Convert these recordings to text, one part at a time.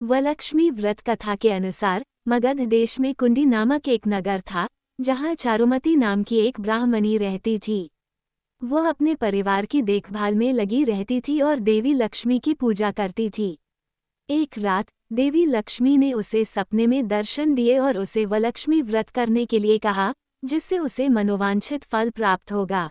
वलक्ष्मी व्रत कथा के अनुसार मगध देश में कुंडी नामक एक नगर था, जहाँ चारुमती नाम की एक ब्राह्मणी रहती थी। वह अपने परिवार की देखभाल में लगी रहती थी और देवी लक्ष्मी की पूजा करती थी। एक रात देवी लक्ष्मी ने उसे सपने में दर्शन दिए और उसे वलक्ष्मी व्रत करने के लिए कहा, जिससे उसे मनोवांछित फल प्राप्त होगा।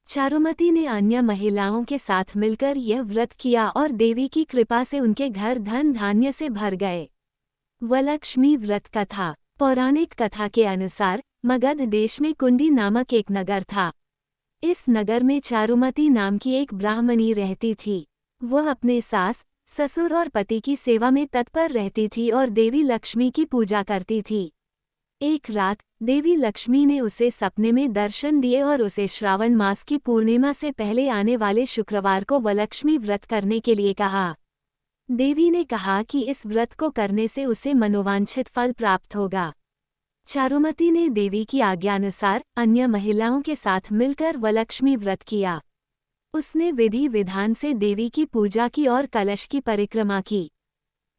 चारुमती ने अन्य महिलाओं के साथ मिलकर यह व्रत किया और देवी की कृपा से उनके घर धन धान्य से भर गए। वलक्ष्मी व्रत कथा। पौराणिक कथा के अनुसार मगध देश में कुंडी नामक एक नगर था। इस नगर में चारुमती नाम की एक ब्राह्मणी रहती थी। वह अपने सास, ससुर और पति की सेवा में तत्पर रहती थी और देवी लक्ष्मी की पूजा करती थी। एक रात देवी लक्ष्मी ने उसे सपने में दर्शन दिए और उसे श्रावण मास की पूर्णिमा से पहले आने वाले शुक्रवार को वलक्ष्मी व्रत करने के लिए कहा। देवी ने कहा कि इस व्रत को करने से उसे मनोवांछित फल प्राप्त होगा। चारुमती ने देवी की आज्ञानुसार अन्य महिलाओं के साथ मिलकर वलक्ष्मी व्रत किया। उसने विधि विधान से देवी की पूजा की और कलश की परिक्रमा की।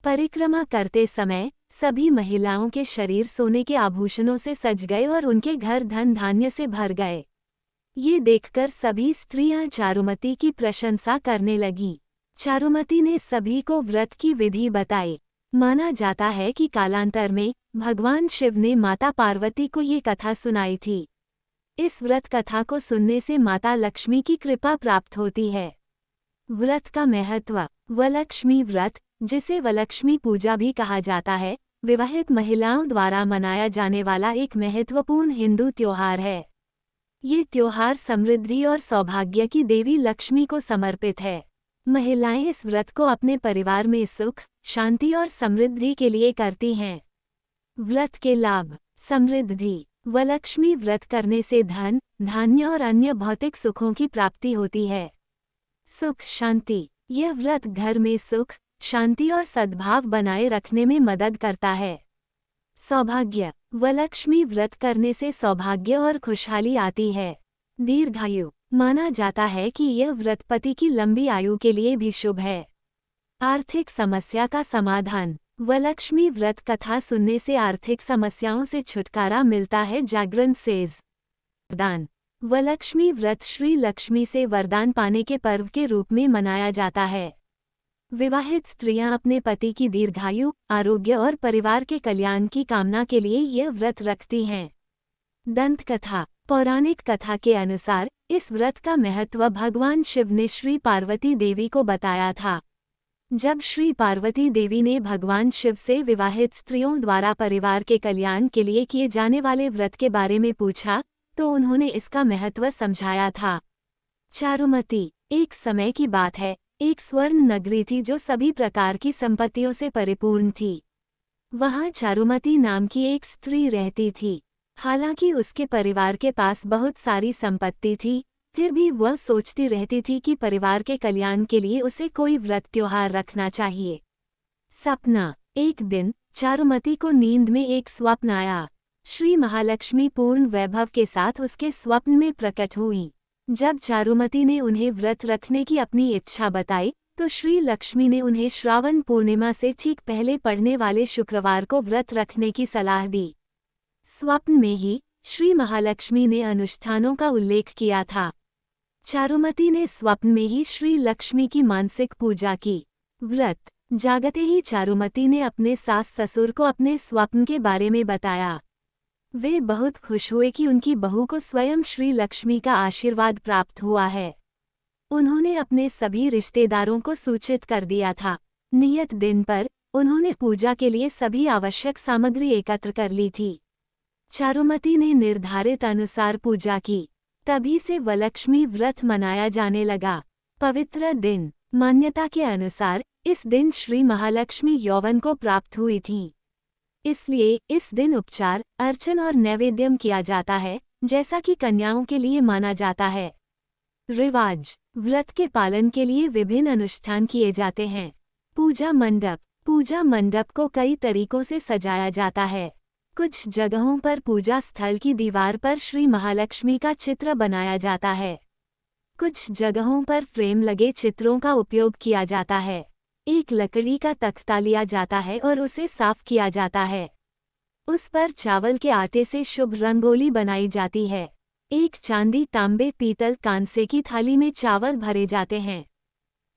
परिक्रमा करते समय सभी महिलाओं के शरीर सोने के आभूषणों से सज गए और उनके घर धन धान्य से भर गए। ये देखकर सभी स्त्रियां चारुमती की प्रशंसा करने लगीं। चारुमती ने सभी को व्रत की विधि बताई। माना जाता है कि कालांतर में भगवान शिव ने माता पार्वती को ये कथा सुनाई थी। इस व्रत कथा को सुनने से माता लक्ष्मी की कृपा प्राप्त होती है। व्रत का महत्व। वलक्ष्मी व्रत, जिसे वलक्ष्मी पूजा भी कहा जाता है, विवाहित महिलाओं द्वारा मनाया जाने वाला एक महत्वपूर्ण हिंदू त्योहार है। ये त्योहार समृद्धि और सौभाग्य की देवी लक्ष्मी को समर्पित है। महिलाएं इस व्रत को अपने परिवार में सुख, शांति और समृद्धि के लिए करती हैं। व्रत के लाभ। समृद्धि। वलक्ष्मी व्रत करने से धन, धान्य और अन्य भौतिक सुखों की प्राप्ति होती है। सुख शांति। यह व्रत घर में सुख, शांति और सद्भाव बनाए रखने में मदद करता है। सौभाग्य। वलक्ष्मी व्रत करने से सौभाग्य और खुशहाली आती है। दीर्घायु। माना जाता है कि यह व्रत पति की लंबी आयु के लिए भी शुभ है। आर्थिक समस्या का समाधान। वलक्ष्मी व्रत कथा सुनने से आर्थिक समस्याओं से छुटकारा मिलता है। जागरण सेज। वरदान। वलक्ष्मी व्रत श्री लक्ष्मी से वरदान पाने के पर्व के रूप में मनाया जाता है। विवाहित स्त्रियां अपने पति की दीर्घायु, आरोग्य और परिवार के कल्याण की कामना के लिए यह व्रत रखती हैं। दंत कथा। पौराणिक कथा के अनुसार इस व्रत का महत्व भगवान शिव ने श्री पार्वती देवी को बताया था। जब श्री पार्वती देवी ने भगवान शिव से विवाहित स्त्रियों द्वारा परिवार के कल्याण के लिए किए जाने वाले व्रत के बारे में पूछा, तो उन्होंने इसका महत्व समझाया था। चारुमती। एक समय की बात है, एक स्वर्ण नगरी थी जो सभी प्रकार की संपत्तियों से परिपूर्ण थी। वहां चारुमती नाम की एक स्त्री रहती थी। हालांकि उसके परिवार के पास बहुत सारी संपत्ति थी, फिर भी वह सोचती रहती थी कि परिवार के कल्याण के लिए उसे कोई व्रत त्योहार रखना चाहिए। सपना। एक दिन चारुमती को नींद में एक स्वप्न आया। श्री महालक्ष्मी पूर्ण वैभव के साथ उसके स्वप्न में प्रकट हुई। जब चारुमती ने उन्हें व्रत रखने की अपनी इच्छा बताई, तो श्री लक्ष्मी ने उन्हें श्रावण पूर्णिमा से ठीक पहले पड़ने वाले शुक्रवार को व्रत रखने की सलाह दी। स्वप्न में ही श्री महालक्ष्मी ने अनुष्ठानों का उल्लेख किया था। चारुमती ने स्वप्न में ही श्री लक्ष्मी की मानसिक पूजा की। व्रत। जागते ही चारुमती ने अपने सास ससुर को अपने स्वप्न के बारे में बताया। वे बहुत खुश हुए कि उनकी बहू को स्वयं श्री लक्ष्मी का आशीर्वाद प्राप्त हुआ है। उन्होंने अपने सभी रिश्तेदारों को सूचित कर दिया था। नियत दिन पर उन्होंने पूजा के लिए सभी आवश्यक सामग्री एकत्र कर ली थी। चारुमती ने निर्धारित अनुसार पूजा की। तभी से वलक्ष्मी व्रत मनाया जाने लगा। पवित्र दिन। मान्यता के अनुसार इस दिन श्री महालक्ष्मी यौवन को प्राप्त हुई थीं। इसलिए इस दिन उपचार, अर्चन और नैवेद्यम किया जाता है, जैसा कि कन्याओं के लिए माना जाता है। रिवाज। व्रत के पालन के लिए विभिन्न अनुष्ठान किए जाते हैं। पूजा मंडप। पूजा मंडप को कई तरीकों से सजाया जाता है। कुछ जगहों पर पूजा स्थल की दीवार पर श्री महालक्ष्मी का चित्र बनाया जाता है। कुछ जगहों पर फ्रेम लगे चित्रों का उपयोग किया जाता है। एक लकड़ी का तख्ता लिया जाता है और उसे साफ किया जाता है। उस पर चावल के आटे से शुभ रंगोली बनाई जाती है। एक चांदी, तांबे, पीतल, कांसे की थाली में चावल भरे जाते हैं।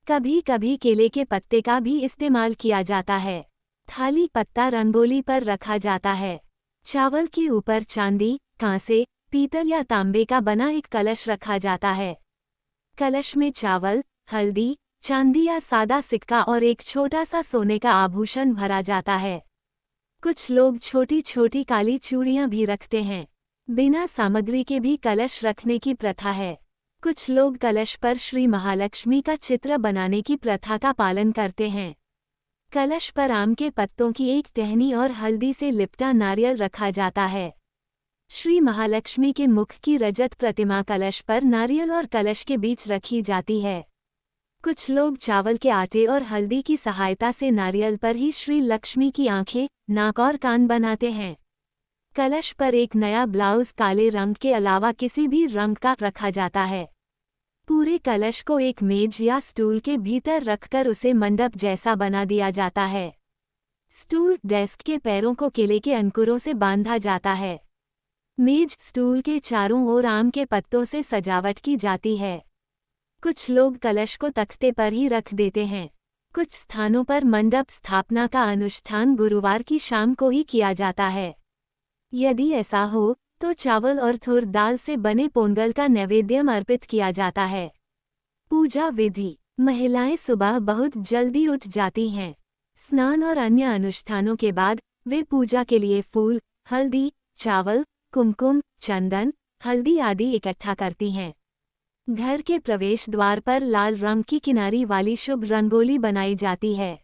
कभी कभी केले के पत्ते का भी इस्तेमाल किया जाता है। थाली पत्ता रंगोली पर रखा जाता है। चावल के ऊपर चांदी, कांसे, पीतल या तांबे का बना एक कलश रखा जाता है। कलश में चावल, हल्दी, चांदी या सादा सिक्का और एक छोटा सा सोने का आभूषण भरा जाता है। कुछ लोग छोटी छोटी काली चूड़ियां भी रखते हैं। बिना सामग्री के भी कलश रखने की प्रथा है। कुछ लोग कलश पर श्री महालक्ष्मी का चित्र बनाने की प्रथा का पालन करते हैं। कलश पर आम के पत्तों की एक टहनी और हल्दी से लिपटा नारियल रखा जाता है। श्री महालक्ष्मी के मुख की रजत प्रतिमा कलश पर नारियल और कलश के बीच रखी जाती है। कुछ लोग चावल के आटे और हल्दी की सहायता से नारियल पर ही श्री लक्ष्मी की आंखें, नाक और कान बनाते हैं। कलश पर एक नया ब्लाउज काले रंग के अलावा किसी भी रंग का रखा जाता है। पूरे कलश को एक मेज या स्टूल के भीतर रखकर उसे मंडप जैसा बना दिया जाता है। स्टूल, डेस्क के पैरों को केले के अंकुरों से बांधा जाता है। मेज, स्टूल के चारों ओर आम के पत्तों से सजावट की जाती है। कुछ लोग कलश को तख्ते पर ही रख देते हैं। कुछ स्थानों पर मंडप स्थापना का अनुष्ठान गुरुवार की शाम को ही किया जाता है। यदि ऐसा हो तो चावल और थुर दाल से बने पोंगल का नैवेद्य अर्पित किया जाता है। पूजा विधि। महिलाएं सुबह बहुत जल्दी उठ जाती हैं। स्नान और अन्य अनुष्ठानों के बाद वे पूजा के लिए फूल, हल्दी, चावल, कुमकुम, चंदन, हल्दी आदि इकट्ठा करती हैं। घर के प्रवेश द्वार पर लाल रंग की किनारी वाली शुभ रंगोली बनाई जाती है।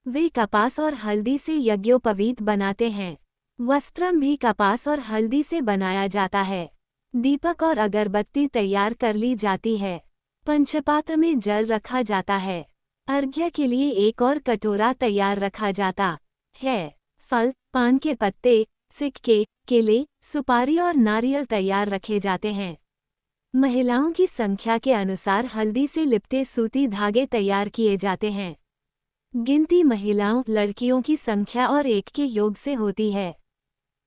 वे कपास और हल्दी से यज्ञोपवीत बनाते हैं। वस्त्रम भी कपास और हल्दी से बनाया जाता है। दीपक और अगरबत्ती तैयार कर ली जाती है। पंचपात्र में जल रखा जाता है। अर्घ्य के लिए एक और कटोरा तैयार रखा जाता है। फल, पान के पत्ते, सिक्के, केले, सुपारी और नारियल तैयार रखे जाते हैं। महिलाओं की संख्या के अनुसार हल्दी से लिपटे सूती धागे तैयार किए जाते हैं। गिनती महिलाओं, लड़कियों की संख्या और एक के योग से होती है।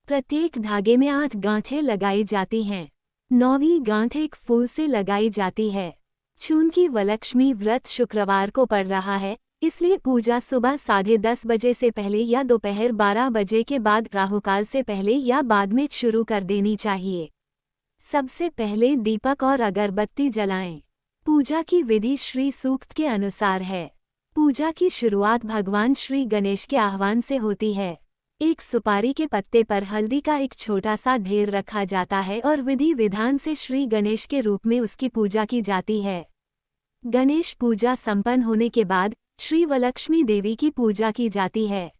प्रत्येक धागे में 8 गांठें लगाई जाती हैं। 9वीं गांठ एक फूल से लगाई जाती है। चूंकि वलक्ष्मी व्रत शुक्रवार को पड़ रहा है, इसलिए पूजा सुबह 10:30 बजे से पहले या दोपहर 12 बजे के बाद राहुकाल से पहले या बाद में शुरू कर देनी चाहिए। सबसे पहले दीपक और अगरबत्ती जलाएं। पूजा की विधि श्री सूक्त के अनुसार है। पूजा की शुरुआत भगवान श्री गणेश के आह्वान से होती है। एक सुपारी के पत्ते पर हल्दी का एक छोटा सा ढेर रखा जाता है और विधि विधान से श्री गणेश के रूप में उसकी पूजा की जाती है। गणेश पूजा संपन्न होने के बाद श्री वलक्ष्मी देवी की पूजा की जाती है।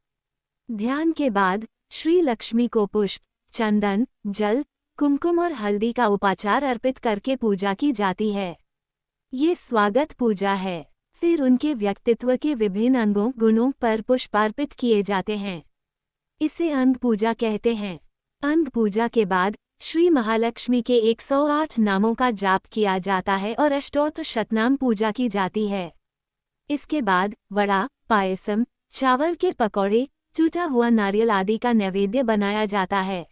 ध्यान के बाद श्री लक्ष्मी को पुष्प, चंदन, जल, कुमकुम और हल्दी का उपाचार अर्पित करके पूजा की जाती है। ये स्वागत पूजा है। फिर उनके व्यक्तित्व के विभिन्न अंगों, गुणों पर पुष्प अर्पित किए जाते हैं। इसे अंग पूजा कहते हैं। अंग पूजा के बाद श्री महालक्ष्मी के 108 नामों का जाप किया जाता है और अष्टोत्तर शतनाम पूजा की जाती है। इसके बाद वड़ा, पायसम, चावल के पकौड़े, टूटा हुआ नारियल आदि का नैवेद्य बनाया जाता है।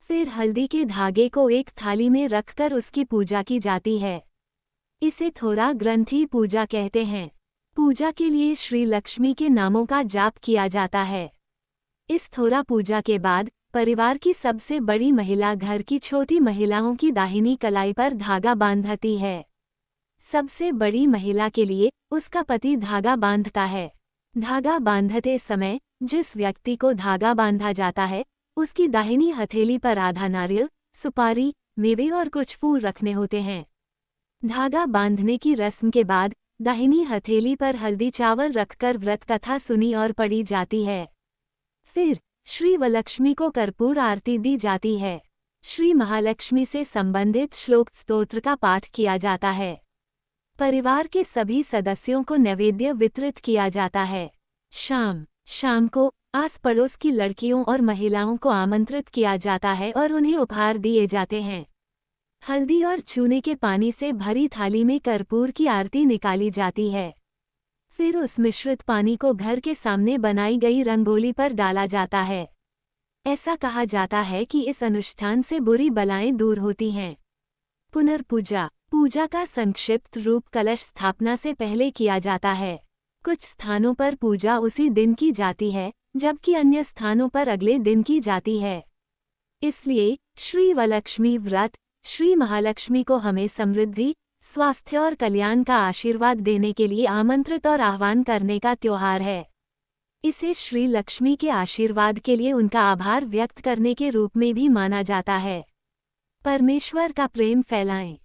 फिर हल्दी के धागे को एक थाली में रखकर उसकी पूजा की जाती है। इसे थोरा ग्रंथि पूजा कहते हैं। पूजा के लिए श्री लक्ष्मी के नामों का जाप किया जाता है। इस थोरा पूजा के बाद परिवार की सबसे बड़ी महिला घर की छोटी महिलाओं की दाहिनी कलाई पर धागा बांधती है। सबसे बड़ी महिला के लिए उसका पति धागा बांधता है। धागा बांधते समय जिस व्यक्ति को धागा बांधा जाता है, उसकी दाहिनी हथेली पर आधा नारियल, सुपारी, मेवे और कुछ फूल रखने होते हैं। धागा बांधने की रस्म के बाद दाहिनी हथेली पर हल्दी चावल रखकर व्रत कथा सुनी और पढ़ी जाती है। फिर श्री वलक्ष्मी को कर्पूर आरती दी जाती है। श्री महालक्ष्मी से संबंधित श्लोक स्तोत्र का पाठ किया जाता है। परिवार के सभी सदस्यों को नैवेद्य वितरित किया जाता है। शाम को आस पड़ोस की लड़कियों और महिलाओं को आमंत्रित किया जाता है और उन्हें उपहार दिए जाते हैं। हल्दी और चूने के पानी से भरी थाली में कर्पूर की आरती निकाली जाती है। फिर उस मिश्रित पानी को घर के सामने बनाई गई रंगोली पर डाला जाता है। ऐसा कहा जाता है कि इस अनुष्ठान से बुरी बलाएं दूर होती हैं। पुनर्पूजा। पूजा का संक्षिप्त रूप कलश स्थापना से पहले किया जाता है। कुछ स्थानों पर पूजा उसी दिन की जाती है, जबकि अन्य स्थानों पर अगले दिन की जाती है। इसलिए श्री वरलक्ष्मी व्रत श्री महालक्ष्मी को हमें समृद्धि, स्वास्थ्य और कल्याण का आशीर्वाद देने के लिए आमंत्रित और आह्वान करने का त्योहार है। इसे श्री लक्ष्मी के आशीर्वाद के लिए उनका आभार व्यक्त करने के रूप में भी माना जाता है। परमेश्वर का प्रेम फैलाएं।